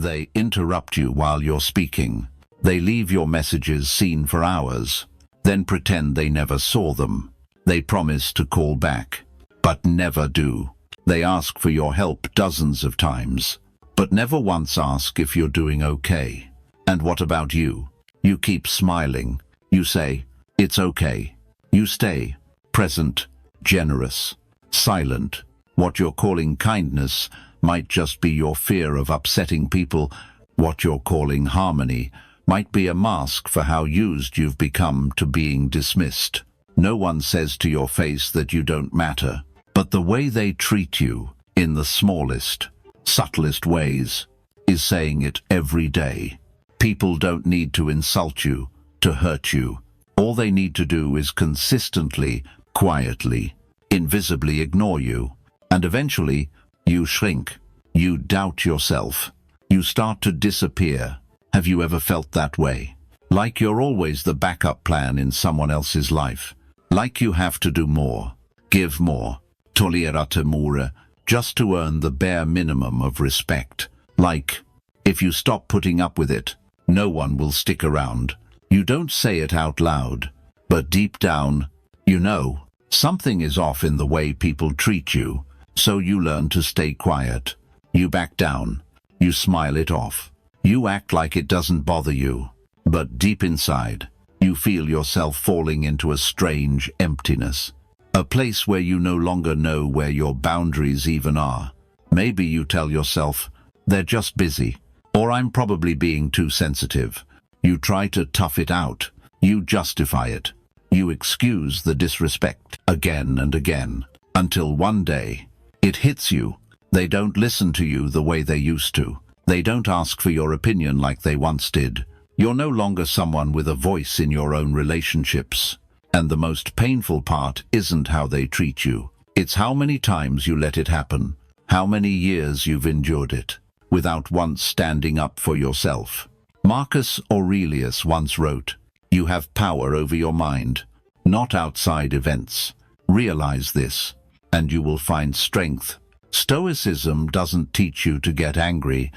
They interrupt you while you're speaking. They leave your messages seen for hours, then pretend they never saw them. They promise to call back, but never do. They ask for your help dozens of times, but never once ask if you're doing okay. And what about you? You keep smiling. You say, "It's okay." You stay present, generous, silent. What you're calling kindness might just be your fear of upsetting people. What you're calling harmony might be a mask for how used you've become to being dismissed. No one says to your face that you don't matter, but the way they treat you, in the smallest, subtlest ways, is saying it every day. People don't need to insult you, to hurt you. All they need to do is consistently, quietly, invisibly ignore you. And eventually, you shrink. You doubt yourself. You start to disappear. Have you ever felt that way? Like you're always the backup plan in someone else's life. Like you have to do more, give more, tolerare more, just to earn the bare minimum of respect. Like, if you stop putting up with it, no one will stick around. You don't say it out loud, but deep down, you know, something is off in the way people treat you, so you learn to stay quiet. You back down. You smile it off. You act like it doesn't bother you. But deep inside, you feel yourself falling into a strange emptiness. A place where you no longer know where your boundaries even are. Maybe you tell yourself, "They're just busy," or "I'm probably being too sensitive." You try to tough it out. You justify it. You excuse the disrespect again and again, until one day, it hits you. They don't listen to you the way they used to. They don't ask for your opinion like they once did. You're no longer someone with a voice in your own relationships. And the most painful part isn't how they treat you. It's how many times you let it happen. How many years you've endured it, without once standing up for yourself. Marcus Aurelius once wrote, "You have power over your mind, not outside events. Realize this, and you will find strength." Stoicism doesn't teach you to get angry,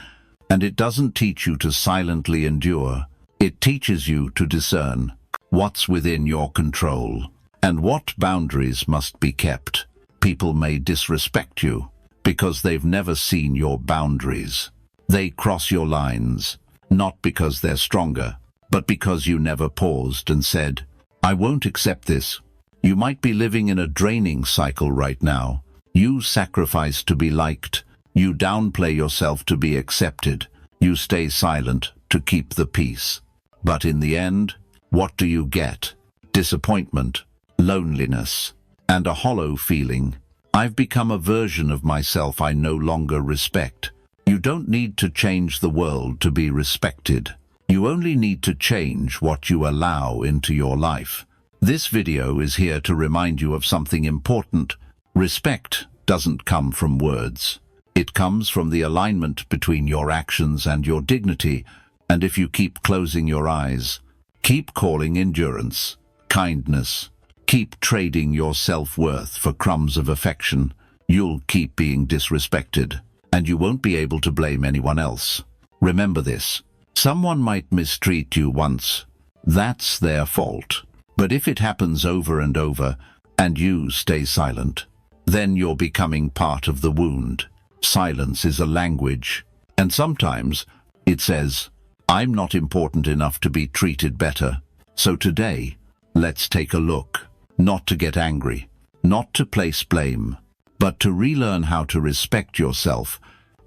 and it doesn't teach you to silently endure. It teaches you to discern what's within your control and what boundaries must be kept. People may disrespect you because they've never seen your boundaries. They cross your lines, not because they're stronger, but because you never paused and said, "I won't accept this." You might be living in a draining cycle right now. You sacrifice to be liked. You downplay yourself to be accepted. You stay silent to keep the peace. But in the end, what do you get? Disappointment, loneliness, and a hollow feeling. I've become a version of myself I no longer respect. You don't need to change the world to be respected. You only need to change what you allow into your life. This video is here to remind you of something important. Respect doesn't come from words. It comes from the alignment between your actions and your dignity. And if you keep closing your eyes, keep calling endurance, kindness, keep trading your self-worth for crumbs of affection, you'll keep being disrespected, and you won't be able to blame anyone else. Remember this. Someone might mistreat you once. That's their fault. But if it happens over and over, and you stay silent, then you're becoming part of the wound. Silence is a language, and sometimes it says, "I'm not important enough to be treated better." So today, let's take a look. Not to get angry, not to place blame, but to relearn how to respect yourself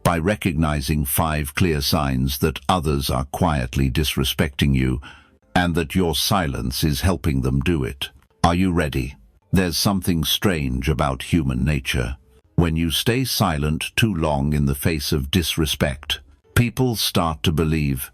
by recognizing 5 clear signs that others are quietly disrespecting you and that your silence is helping them do it. Are you ready? There's something strange about human nature. When you stay silent too long in the face of disrespect, people start to believe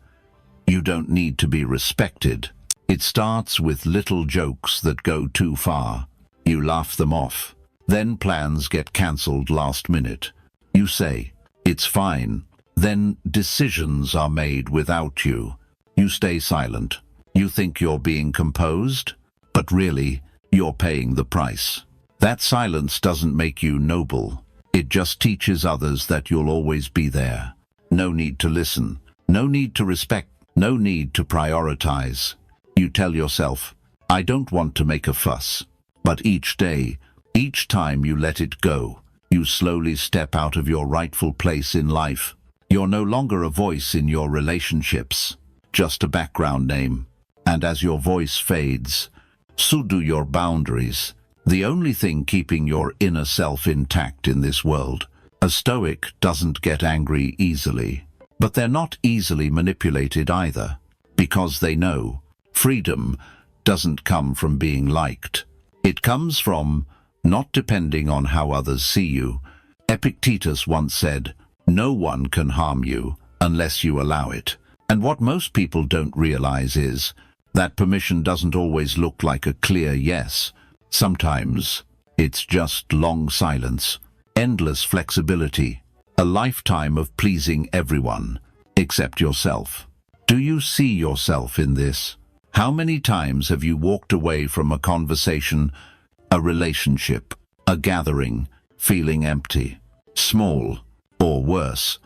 you don't need to be respected. It starts with little jokes that go too far. You laugh them off. Then plans get cancelled last minute. You say, "It's fine." Then decisions are made without you. You stay silent. You think you're being composed, but really, you're paying the price. That silence doesn't make you noble. It just teaches others that you'll always be there. No need to listen. No need to respect. No need to prioritize. You tell yourself, I don't want to make a fuss. But each day, each time you let it go, you slowly step out of your rightful place in life. You're no longer a voice in your relationships, just a background name. And as your voice fades, so do your boundaries. The only thing keeping your inner self intact in this world. A Stoic doesn't get angry easily, but they're not easily manipulated either, because they know freedom doesn't come from being liked. It comes from not depending on how others see you. Epictetus once said, no one can harm you unless you allow it. And what most people don't realize is that permission doesn't always look like a clear yes. Sometimes it's just long silence, endless flexibility, a lifetime of pleasing everyone except yourself. Do you see yourself in this? How many times have you walked away from a conversation, a relationship, a gathering, feeling empty, small, or worse,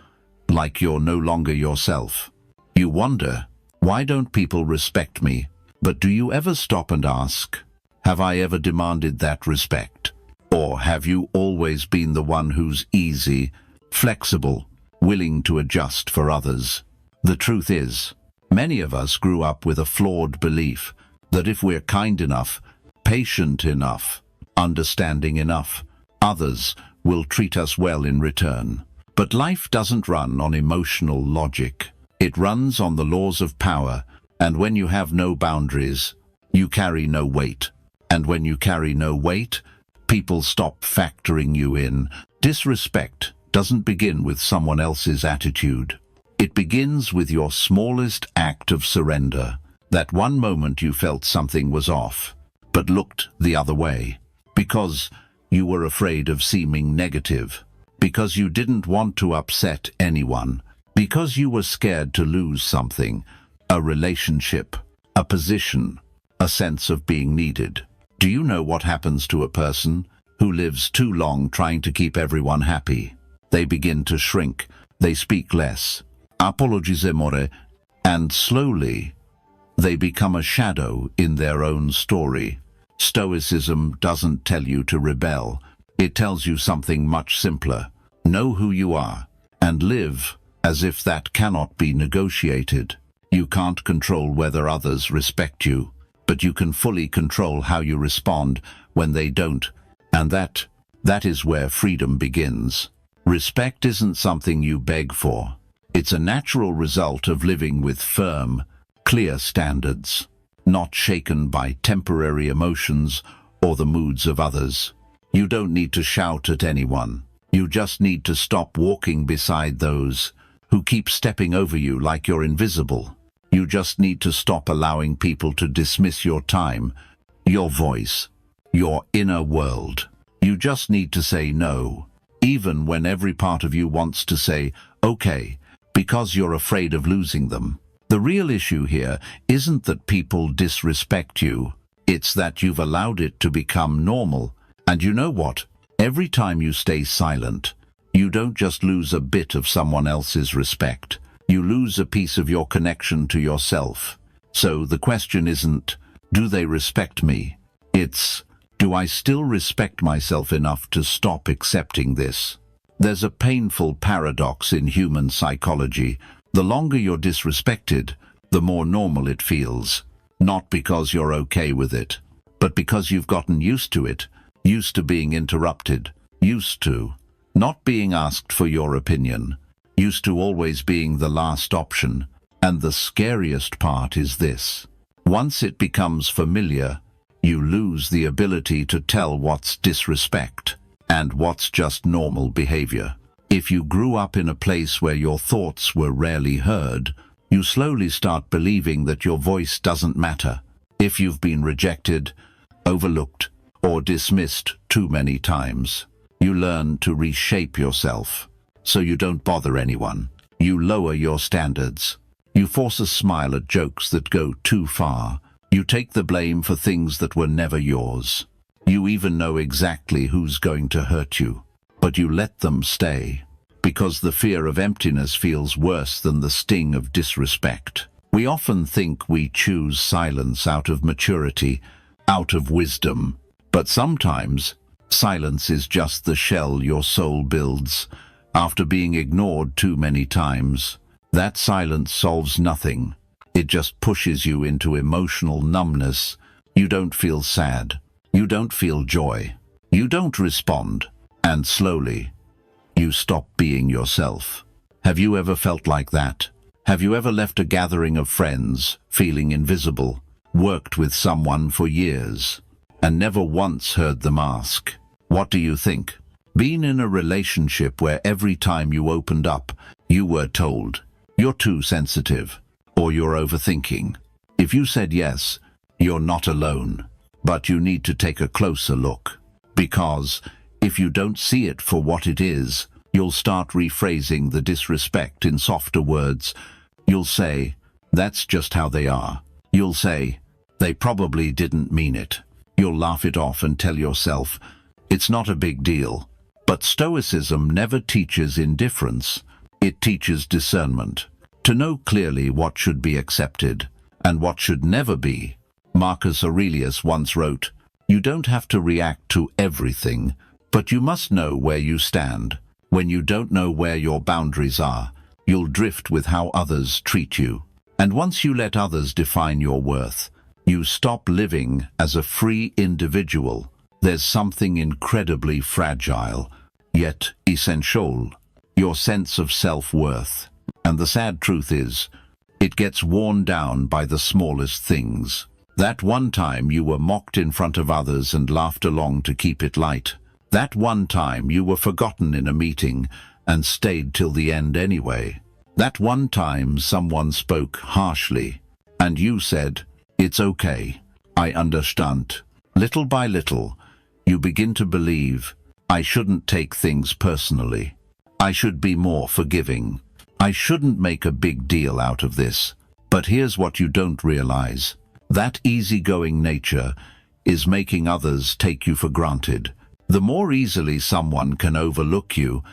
like you're no longer yourself? You wonder, why don't people respect me? But do you ever stop and ask, have I ever demanded that respect? Or have you always been the one who's easy, flexible, willing to adjust for others? The truth is, many of us grew up with a flawed belief that if we're kind enough, patient enough, understanding enough, others will treat us well in return. But life doesn't run on emotional logic. It runs on the laws of power, and when you have no boundaries, you carry no weight. And when you carry no weight, people stop factoring you in. Disrespect doesn't begin with someone else's attitude. It begins with your smallest act of surrender. That one moment you felt something was off, but looked the other way, because you were afraid of seeming negative, because you didn't want to upset anyone, because you were scared to lose something, a relationship, a position, a sense of being needed. Do you know what happens to a person who lives too long trying to keep everyone happy? They begin to shrink, they speak less, apologize more, and slowly they become a shadow in their own story. Stoicism doesn't tell you to rebel. It tells you something much simpler. Know who you are, and live as if that cannot be negotiated. You can't control whether others respect you, but you can fully control how you respond when they don't. And that is where freedom begins. Respect isn't something you beg for. It's a natural result of living with firm, clear standards, not shaken by temporary emotions or the moods of others. You don't need to shout at anyone. You just need to stop walking beside those who keep stepping over you like you're invisible. You just need to stop allowing people to dismiss your time, your voice, your inner world. You just need to say no, even when every part of you wants to say, okay, because you're afraid of losing them. The real issue here isn't that people disrespect you. It's that you've allowed it to become normal. And you know what? Every time you stay silent, you don't just lose a bit of someone else's respect. You lose a piece of your connection to yourself. So the question isn't, do they respect me? It's, do I still respect myself enough to stop accepting this? There's a painful paradox in human psychology. The longer you're disrespected, the more normal it feels. Not because you're okay with it, but because you've gotten used to it, used to being interrupted, used to not being asked for your opinion, used to always being the last option. And the scariest part is this. Once it becomes familiar, you lose the ability to tell what's disrespect and what's just normal behavior. If you grew up in a place where your thoughts were rarely heard, you slowly start believing that your voice doesn't matter. If you've been rejected, overlooked, or dismissed too many times, you learn to reshape yourself. So you don't bother anyone. You lower your standards. You force a smile at jokes that go too far. You take the blame for things that were never yours. You even know exactly who's going to hurt you, but you let them stay. because the fear of emptiness feels worse than the sting of disrespect. We often think we choose silence out of maturity, out of wisdom, but sometimes silence is just the shell your soul builds after being ignored too many times. That silence solves nothing. It just pushes you into emotional numbness. You don't feel sad. You don't feel joy. You don't respond. And slowly, you stop being yourself. Have you ever felt like that? Have you ever left a gathering of friends, feeling invisible, worked with someone for years, and never once heard them ask, "What do you think?" Been in a relationship where every time you opened up, you were told, "You're too sensitive," or "You're overthinking." If you said yes, you're not alone, but you need to take a closer look. Because if you don't see it for what it is, you'll start rephrasing the disrespect in softer words. You'll say, "That's just how they are." You'll say, "They probably didn't mean it." You'll laugh it off and tell yourself, "It's not a big deal." But Stoicism never teaches indifference. It teaches discernment. To know clearly what should be accepted and what should never be. Marcus Aurelius once wrote, "You don't have to react to everything, but you must know where you stand. When you don't know where your boundaries are, you'll drift with how others treat you. And once you let others define your worth, you stop living as a free individual. There's something incredibly fragile, yet essential, your sense of self-worth. And the sad truth is, it gets worn down by the smallest things. That one time you were mocked in front of others and laughed along to keep it light. That one time you were forgotten in a meeting and stayed till the end anyway. That one time someone spoke harshly and you said, "It's okay, I understand." Little by little, you begin to believe, "I shouldn't take things personally. I should be more forgiving. I shouldn't make a big deal out of this." But here's what you don't realize. That easygoing nature is making others take you for granted. The more easily someone can overlook you,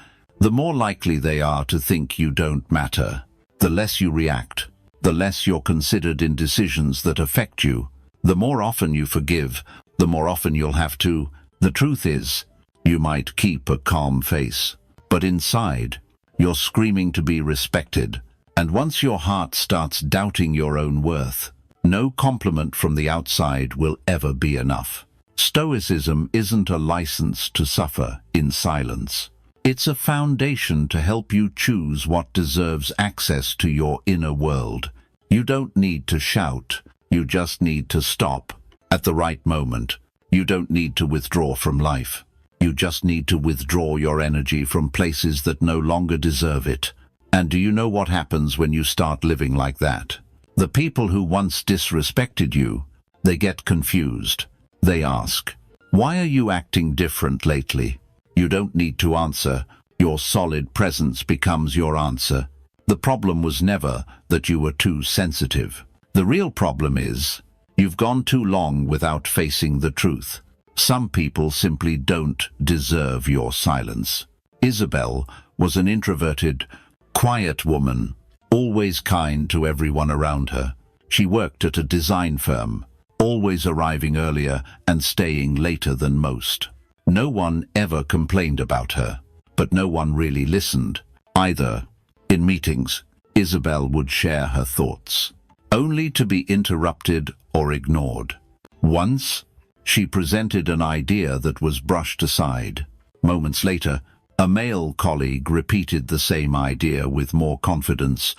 the more likely they are to think you don't matter. The less you react, the less you're considered in decisions that affect you. The more often you forgive, the more often you'll have to. The truth is, you might keep a calm face, but inside, you're screaming to be respected. And once your heart starts doubting your own worth, no compliment from the outside will ever be enough. Stoicism isn't a license to suffer in silence. It's a foundation to help you choose what deserves access to your inner world. You don't need to shout, you just need to stop at the right moment. You don't need to withdraw from life. You just need to withdraw your energy from places that no longer deserve it. And do you know what happens when you start living like that? The people who once disrespected you, they get confused. They ask, "Why are you acting different lately?" You don't need to answer. Your solid presence becomes your answer. The problem was never that you were too sensitive. The real problem is, you've gone too long without facing the truth. Some people simply don't deserve your silence. Isabel was an introverted, quiet woman, always kind to everyone around her. She worked at a design firm, always arriving earlier and staying later than most. No one ever complained about her, but no one really listened either. In meetings, Isabel would share her thoughts, only to be interrupted or ignored. Once, she presented an idea that was brushed aside. Moments later, a male colleague repeated the same idea with more confidence,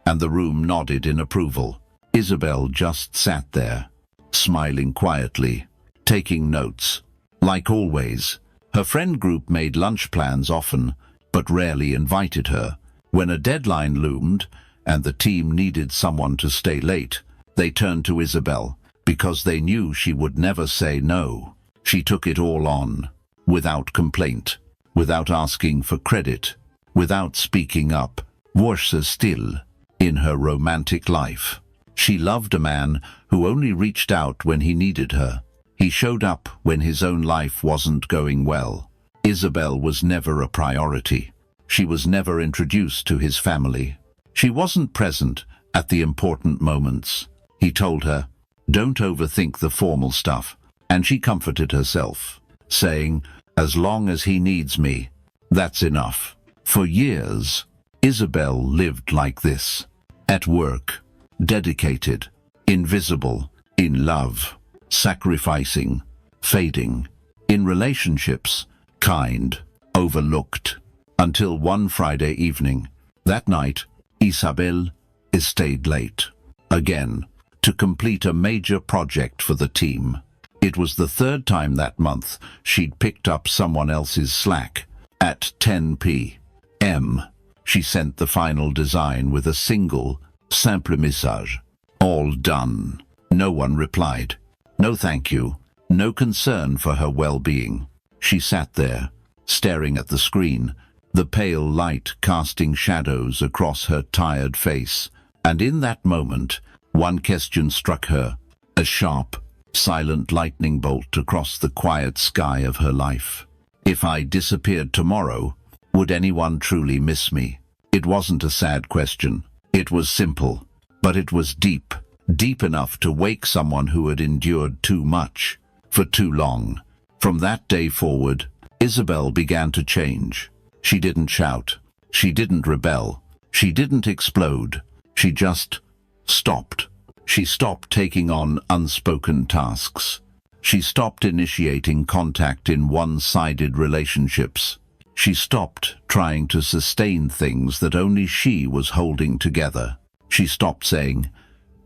and the room nodded in approval. Isabel just sat there, smiling quietly, taking notes. Like always, her friend group made lunch plans often, but rarely invited her. When a deadline loomed, and the team needed someone to stay late, they turned to Isabel, because they knew she would never say no. She took it all on, without complaint, without asking for credit, without speaking up. Worse still, in her romantic life, she loved a man who only reached out when he needed her. He showed up when his own life wasn't going well. Isabel was never a priority. She was never introduced to his family. She wasn't present at the important moments. He told her, "Don't overthink the formal stuff," and she comforted herself, saying, "As long as he needs me, that's enough." For years, Isabel lived like this. At work, dedicated, invisible, in love, sacrificing, fading. In relationships, kind, overlooked. Until one Friday evening. That night, Isabel stayed late. Again, to complete a major project for the team. It was the third time that month she'd picked up someone else's slack. At 10 p.m., she sent the final design with a single, simple message. All done. No one replied. No thank you. No concern for her well-being. She sat there, staring at the screen, the pale light casting shadows across her tired face. And in that moment, one question struck her, a sharp, silent lightning bolt across the quiet sky of her life. If I disappeared tomorrow, would anyone truly miss me? It wasn't a sad question. It was simple, but it was deep, deep enough to wake someone who had endured too much, for too long. From that day forward, Isabel began to change. She didn't shout. She didn't rebel. She didn't explode. She just stopped. She stopped taking on unspoken tasks. She stopped initiating contact in one-sided relationships. She stopped trying to sustain things that only she was holding together. She stopped saying,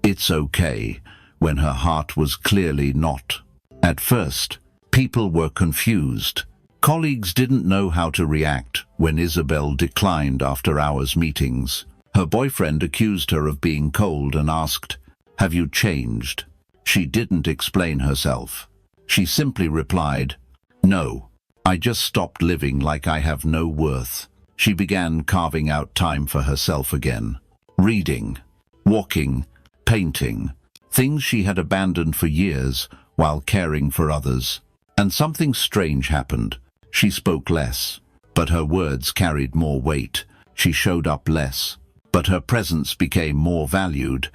"It's okay," when her heart was clearly not. At first, people were confused. Colleagues didn't know how to react when Isabel declined after hours meetings. Her boyfriend accused her of being cold and asked, "Have you changed?" She didn't explain herself. She simply replied, "No, I just stopped living like I have no worth." She began carving out time for herself again. Reading, walking, painting, things she had abandoned for years while caring for others. And something strange happened. She spoke less, but her words carried more weight. She showed up less, but her presence became more valued.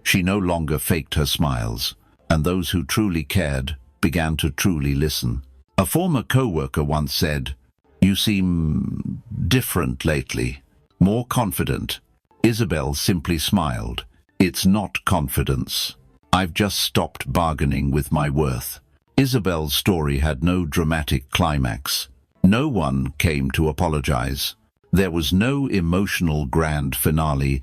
She no longer faked her smiles, and those who truly cared began to truly listen. A former co-worker once said, "You seem different lately, more confident." Isabel simply smiled. "It's not confidence. I've just stopped bargaining with my worth." Isabel's story had no dramatic climax. No one came to apologize. There was no emotional grand finale,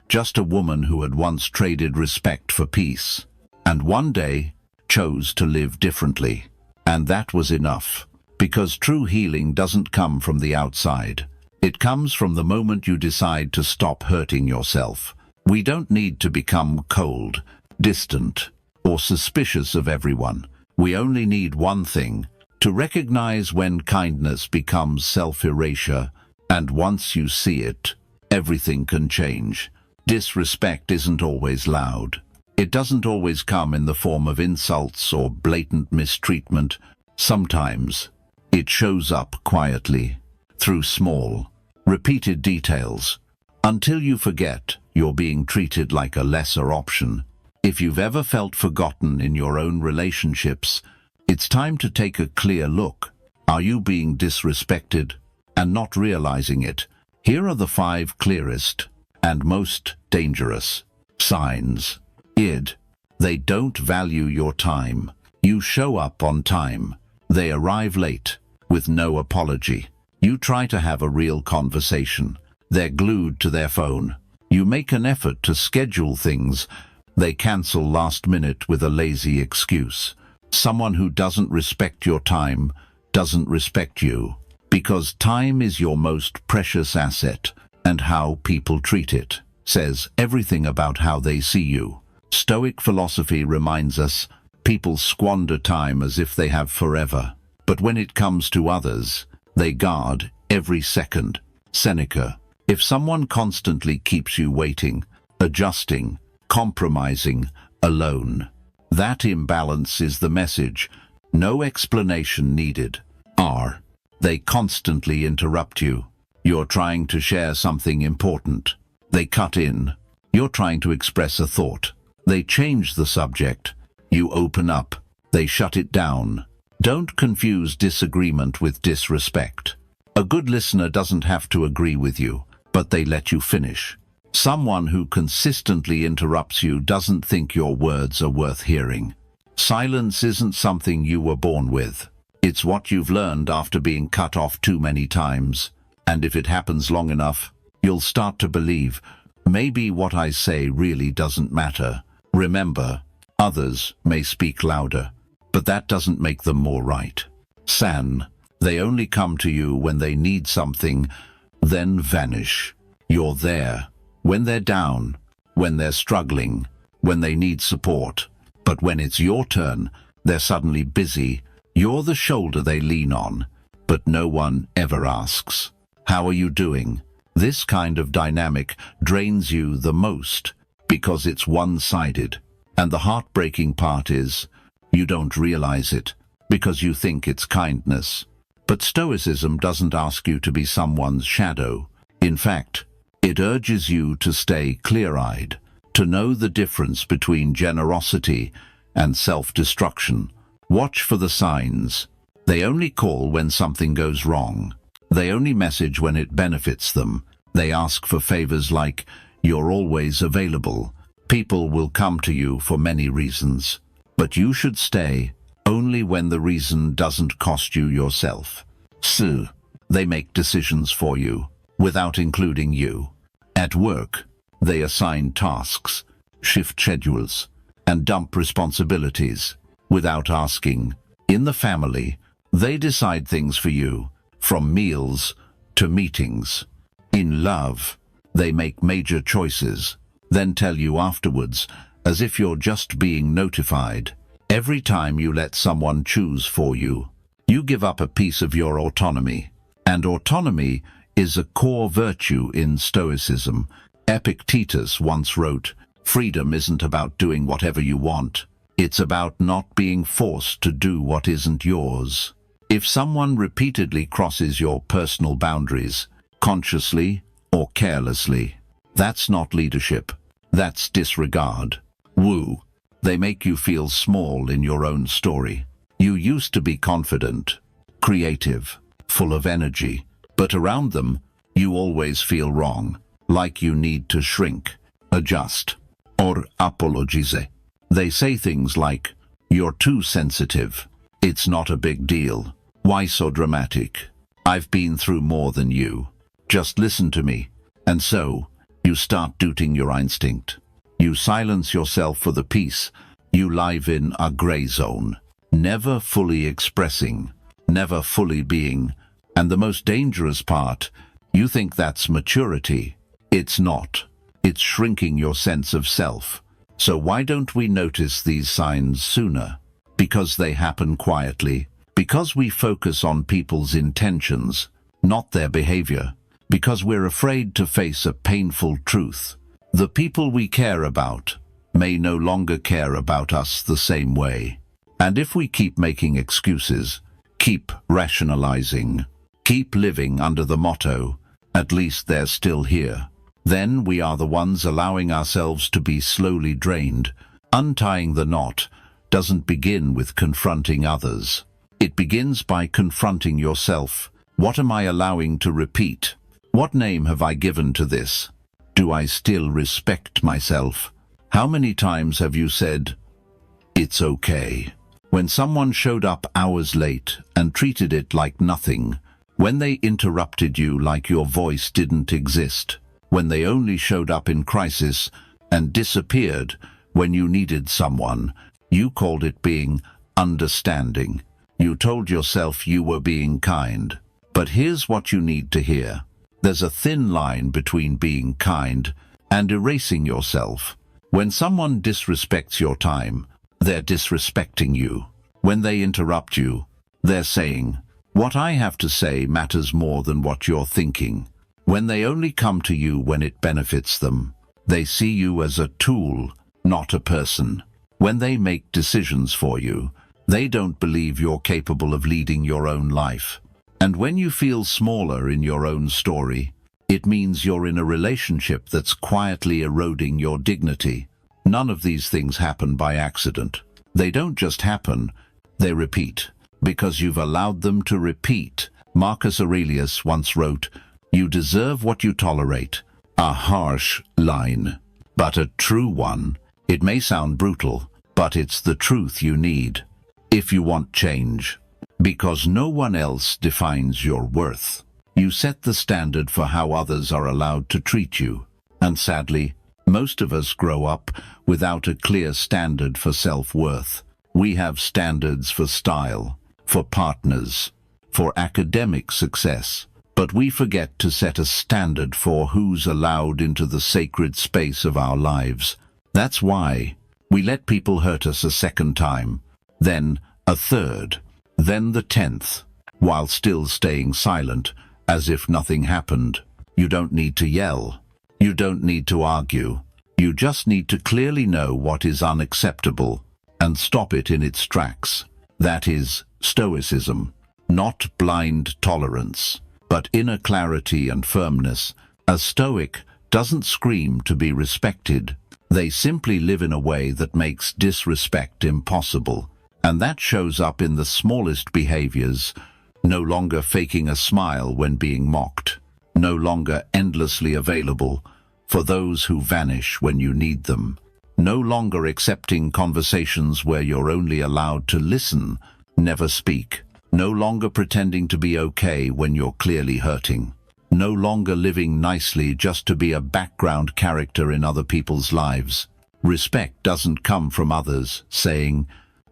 just a woman who had once traded respect for peace, and one day chose to live differently. And that was enough, because true healing doesn't come from the outside. It comes from the moment you decide to stop hurting yourself. We don't need to become cold, distant, or suspicious of everyone. We only need one thing, to recognize when kindness becomes self-erasure, and once you see it, everything can change. Disrespect isn't always loud. It doesn't always come in the form of insults or blatant mistreatment. Sometimes it shows up quietly, through small, repeated details, until you forget you're being treated like a lesser option. If you've ever felt forgotten in your own relationships, it's time to take a clear look. Are you being disrespected and not realizing it? Here are the 5 clearest and most dangerous signs. They don't value your time. You show up on time. They arrive late, with no apology. You try to have a real conversation. They're glued to their phone. You make an effort to schedule things. They cancel last minute with a lazy excuse. Someone who doesn't respect your time doesn't respect you, because time is your most precious asset, and how people treat it says everything about how they see you. Stoic philosophy reminds us people squander time as if they have forever, but when it comes to others, they guard every second. Seneca: if someone constantly keeps you waiting, adjusting, compromising, alone, that imbalance is the message. No explanation needed. They constantly interrupt you. You're trying to share something important. They cut in. You're trying to express a thought. They change the subject. You open up. They shut it down. Don't confuse disagreement with disrespect. A good listener doesn't have to agree with you, but they let you finish. Someone who consistently interrupts you doesn't think your words are worth hearing. Silence isn't something you were born with. It's what you've learned after being cut off too many times. And if it happens long enough, you'll start to believe, maybe what I say really doesn't matter. Remember, others may speak louder, but that doesn't make them more right. They only come to you when they need something, then vanish. You're there when they're down, when they're struggling, when they need support. But when it's your turn, they're suddenly busy. You're the shoulder they lean on, but no one ever asks, "How are you doing?" This kind of dynamic drains you the most because it's one-sided. And the heartbreaking part is, you don't realize it because you think it's kindness. But Stoicism doesn't ask you to be someone's shadow. In fact, it urges you to stay clear-eyed, to know the difference between generosity and self-destruction. Watch for the signs. They only call when something goes wrong. They only message when it benefits them. They ask for favors like, "You're always available." People will come to you for many reasons, but you should stay only when the reason doesn't cost you yourself. They make decisions for you, without including you. At work, they assign tasks, shift schedules, and dump responsibilities, without asking. In the family, they decide things for you, from meals to meetings. In love, they make major choices, then tell you afterwards, as if you're just being notified. Every time you let someone choose for you, you give up a piece of your autonomy. And autonomy is a core virtue in Stoicism. Epictetus once wrote, "Freedom isn't about doing whatever you want. It's about not being forced to do what isn't yours." If someone repeatedly crosses your personal boundaries, consciously or carelessly, that's not leadership. That's disregard. They make you feel small in your own story. You used to be confident, creative, full of energy, but around them, you always feel wrong, like you need to shrink, adjust, or apologize. They say things like, "You're too sensitive. It's not a big deal. Why so dramatic? I've been through more than you. Just listen to me." And so, you start doubting your instinct. You silence yourself for the peace. You live in a gray zone, never fully expressing, never fully being. And the most dangerous part, you think that's maturity. It's not. It's shrinking your sense of self. So why don't we notice these signs sooner? Because they happen quietly. Because we focus on people's intentions, not their behavior. Because we're afraid to face a painful truth. The people we care about may no longer care about us the same way. And if we keep making excuses, keep rationalizing, keep living under the motto, "At least they're still here," then we are the ones allowing ourselves to be slowly drained. Untying the knot doesn't begin with confronting others. It begins by confronting yourself. What am I allowing to repeat? What name have I given to this? Do I still respect myself? How many times have you said, "It's okay," when someone showed up hours late and treated it like nothing, when they interrupted you like your voice didn't exist, when they only showed up in crisis and disappeared when you needed someone? You called it being understanding. You told yourself you were being kind. But here's what you need to hear. There's a thin line between being kind and erasing yourself. When someone disrespects your time, they're disrespecting you. When they interrupt you, they're saying, "What I have to say matters more than what you're thinking." When they only come to you when it benefits them, they see you as a tool, not a person. When they make decisions for you, they don't believe you're capable of leading your own life. And when you feel smaller in your own story, it means you're in a relationship that's quietly eroding your dignity. None of these things happen by accident. They don't just happen, they repeat, because you've allowed them to repeat. Marcus Aurelius once wrote, "You deserve what you tolerate." A harsh line, but a true one. It may sound brutal, but it's the truth you need if you want change. Because no one else defines your worth. You set the standard for how others are allowed to treat you. And sadly, most of us grow up without a clear standard for self-worth. We have standards for style, for partners, for academic success, but we forget to set a standard for who's allowed into the sacred space of our lives. That's why we let people hurt us a second time, then a third, then the 10th, while still staying silent, as if nothing happened. You don't need to yell. You don't need to argue. You just need to clearly know what is unacceptable and stop it in its tracks. That is Stoicism, not blind tolerance, but inner clarity and firmness. A Stoic doesn't scream to be respected. They simply live in a way that makes disrespect impossible. And that shows up in the smallest behaviors, no longer faking a smile when being mocked, no longer endlessly available for those who vanish when you need them, no longer accepting conversations where you're only allowed to listen, never speak, no longer pretending to be okay when you're clearly hurting, no longer living nicely just to be a background character in other people's lives. Respect doesn't come from others saying,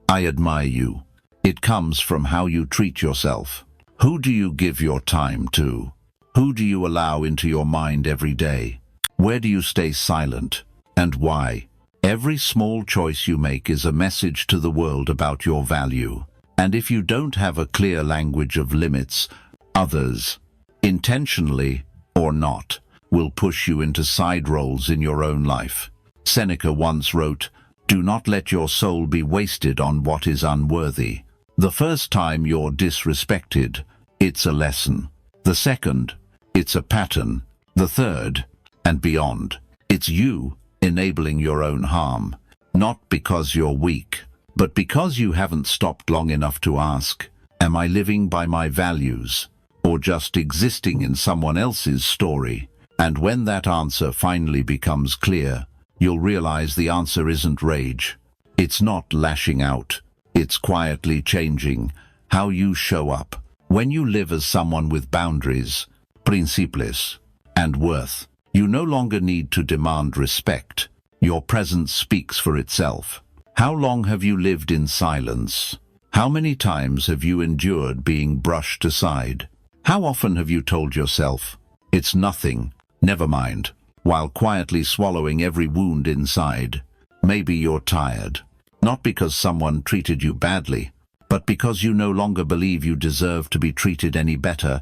"I admire you." It comes from how you treat yourself. Who do you give your time to? Who do you allow into your mind every day? Where do you stay silent? And why? Every small choice you make is a message to the world about your value. And if you don't have a clear language of limits, others, intentionally or not, will push you into side roles in your own life. Seneca once wrote, "Do not let your soul be wasted on what is unworthy." The first time you're disrespected, it's a lesson. The second, it's a pattern. The third, and beyond, it's you enabling your own harm. Not because you're weak, but because you haven't stopped long enough to ask, am I living by my values, or just existing in someone else's story? And when that answer finally becomes clear, you'll realize the answer isn't rage. It's not lashing out. It's quietly changing how you show up. When you live as someone with boundaries, principles, and worth, you no longer need to demand respect. Your presence speaks for itself. How long have you lived in silence? How many times have you endured being brushed aside? How often have you told yourself, "It's nothing, never mind," while quietly swallowing every wound inside? Maybe you're tired, not because someone treated you badly, but because you no longer believe you deserve to be treated any better.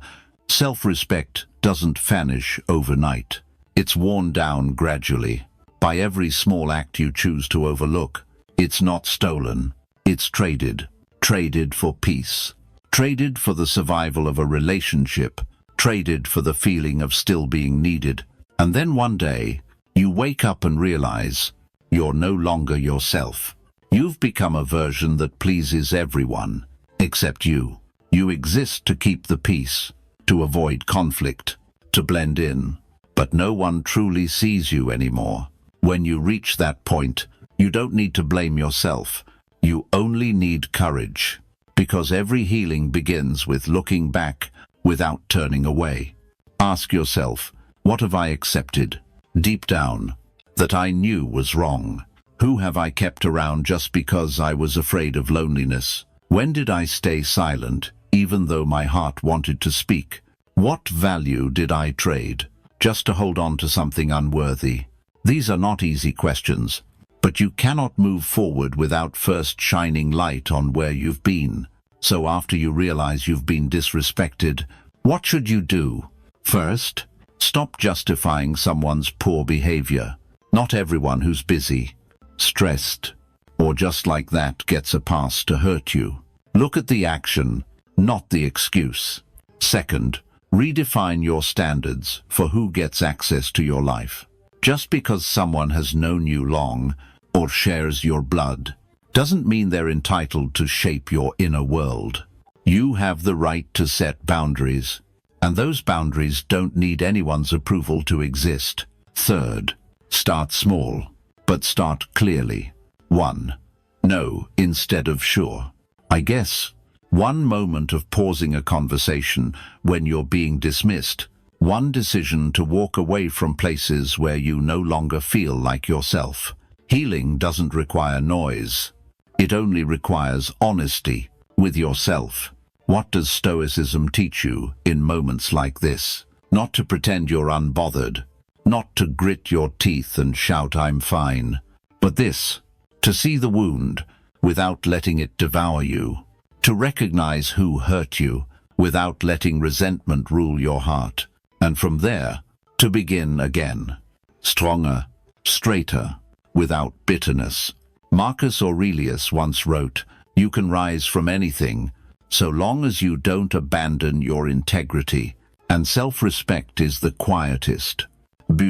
Self-respect doesn't vanish overnight. It's worn down gradually by every small act you choose to overlook. It's not stolen, it's traded. Traded for peace. Traded for the survival of a relationship. Traded for the feeling of still being needed. And then one day, you wake up and realize you're no longer yourself. You've become a version that pleases everyone, except you. You exist to keep the peace, to avoid conflict, to blend in. But no one truly sees you anymore. When you reach that point, you don't need to blame yourself. You only need courage. Because every healing begins with looking back without turning away. Ask yourself, what have I accepted, deep down, that I knew was wrong? Who have I kept around just because I was afraid of loneliness? When did I stay silent, even though my heart wanted to speak? What value did I trade, just to hold on to something unworthy? These are not easy questions, but you cannot move forward without first shining light on where you've been. So after you realize you've been disrespected, what should you do? First, stop justifying someone's poor behavior. Not everyone who's busy, stressed, or just like that gets a pass to hurt you. Look at the action, not the excuse. Second, redefine your standards for who gets access to your life. Just because someone has known you long or shares your blood doesn't mean they're entitled to shape your inner world. You have the right to set boundaries, and those boundaries don't need anyone's approval to exist. Third, start small, but start clearly. 1. No instead of sure. I guess. One moment of pausing a conversation when you're being dismissed. One decision to walk away from places where you no longer feel like yourself. Healing doesn't require noise. It only requires honesty with yourself. What does Stoicism teach you in moments like this? Not to pretend you're unbothered, not to grit your teeth and shout "I'm fine," but this, to see the wound without letting it devour you, to recognize who hurt you without letting resentment rule your heart, and from there, to begin again. Stronger, straighter, without bitterness. Marcus Aurelius once wrote, "You can rise from anything, so long as you don't abandon your integrity, and self-respect is the quietest,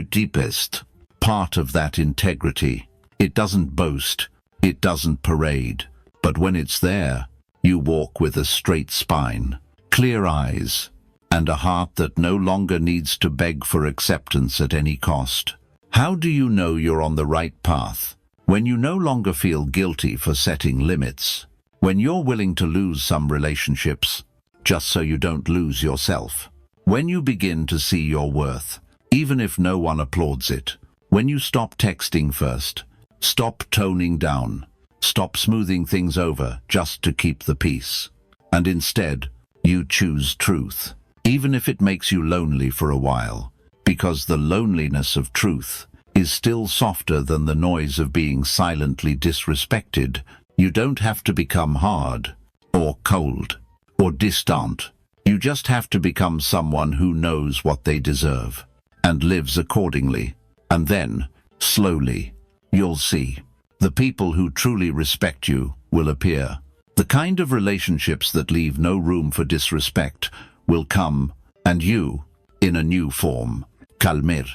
deepest part of that integrity. It doesn't boast, it doesn't parade, but when it's there, you walk with a straight spine, clear eyes, and a heart that no longer needs to beg for acceptance at any cost." How do you know you're on the right path? When you no longer feel guilty for setting limits. When you're willing to lose some relationships, just so you don't lose yourself. When you begin to see your worth, even if no one applauds it. When you stop texting first, stop toning down, stop smoothing things over just to keep the peace. And instead, you choose truth, even if it makes you lonely for a while, because the loneliness of truth is still softer than the noise of being silently disrespected. You don't have to become hard, or cold, or distant. You just have to become someone who knows what they deserve, and lives accordingly. And then, slowly, you'll see. The people who truly respect you will appear. The kind of relationships that leave no room for disrespect will come, and you, in a new form, calmer,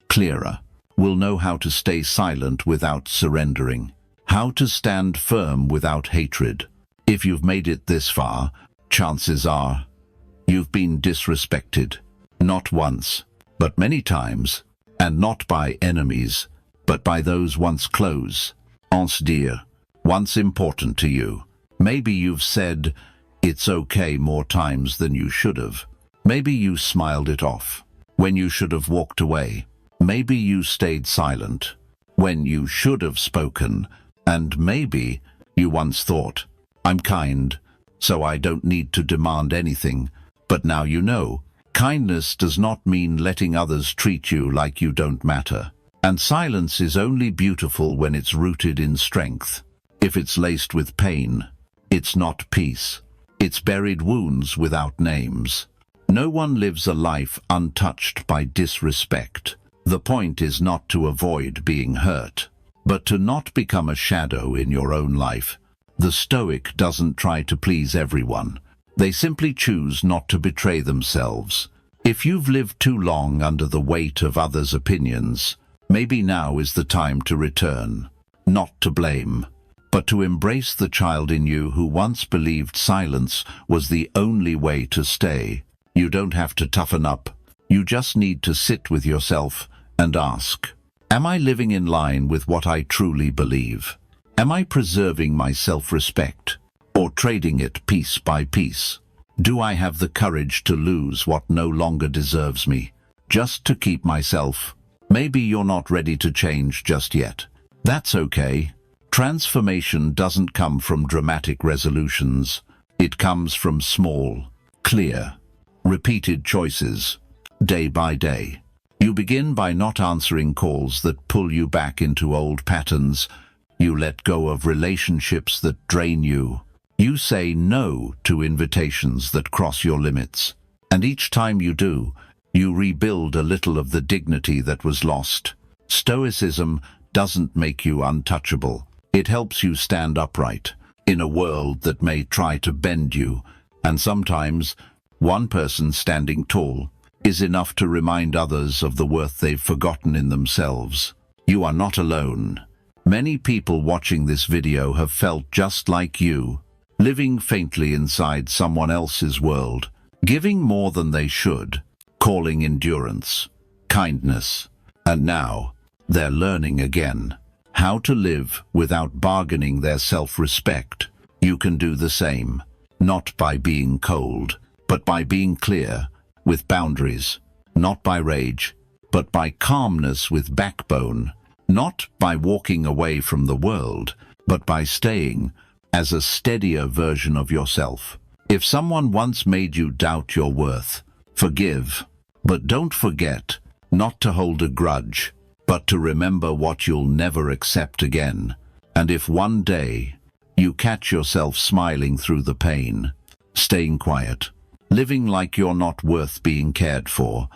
clearer, will know how to stay silent without surrendering, how to stand firm without hatred. If you've made it this far, chances are you've been disrespected, not once, but many times, and not by enemies, but by those once close, once dear, once important to you. Maybe you've said, "It's okay" more times than you should have. Maybe you smiled it off when you should have walked away. Maybe you stayed silent when you should have spoken. And maybe you once thought, "I'm kind, so I don't need to demand anything." But now you know, kindness does not mean letting others treat you like you don't matter. And silence is only beautiful when it's rooted in strength. If it's laced with pain, it's not peace. It's buried wounds without names. No one lives a life untouched by disrespect. The point is not to avoid being hurt, but to not become a shadow in your own life. The Stoic doesn't try to please everyone. They simply choose not to betray themselves. If you've lived too long under the weight of others' opinions, maybe now is the time to return. Not to blame, but to embrace the child in you who once believed silence was the only way to stay. You don't have to toughen up. You just need to sit with yourself and ask, am I living in line with what I truly believe? Am I preserving my self-respect, or trading it piece by piece? Do I have the courage to lose what no longer deserves me, just to keep myself? Maybe you're not ready to change just yet. That's okay. Transformation doesn't come from dramatic resolutions. It comes from small, clear, repeated choices, day by day. You begin by not answering calls that pull you back into old patterns. You let go of relationships that drain you. You say no to invitations that cross your limits. And each time you do, you rebuild a little of the dignity that was lost. Stoicism doesn't make you untouchable. It helps you stand upright in a world that may try to bend you, and sometimes One person standing tall is enough to remind others of the worth they've forgotten in themselves. You are not alone. Many people watching this video have felt just like you, living faintly inside someone else's world, giving more than they should, calling endurance, kindness, and now they're learning again how to live without bargaining their self-respect. You can do the same, not by being cold, but by being clear, with boundaries, not by rage, but by calmness with backbone, not by walking away from the world, but by staying as a steadier version of yourself. If someone once made you doubt your worth, forgive, but don't forget not to hold a grudge, but to remember what you'll never accept again. And if one day you catch yourself smiling through the pain, staying quiet, living like you're not worth being cared for,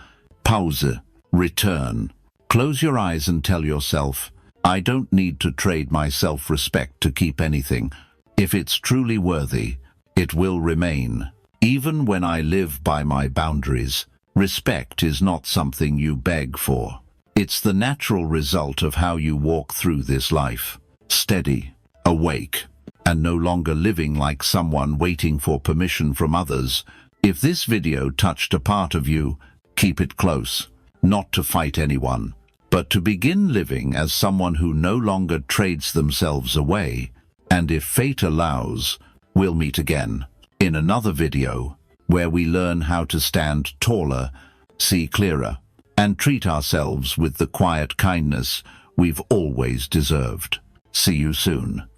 pause, return, close your eyes and tell yourself, I don't need to trade my self-respect to keep anything. If it's truly worthy, it will remain. Even when I live by my boundaries, respect is not something you beg for. It's the natural result of how you walk through this life, steady, awake, and no longer living like someone waiting for permission from others. If this video touched a part of you, keep it close, not to fight anyone, but to begin living as someone who no longer trades themselves away. And if fate allows, we'll meet again in another video where we learn how to stand taller, see clearer, and treat ourselves with the quiet kindness we've always deserved. See you soon.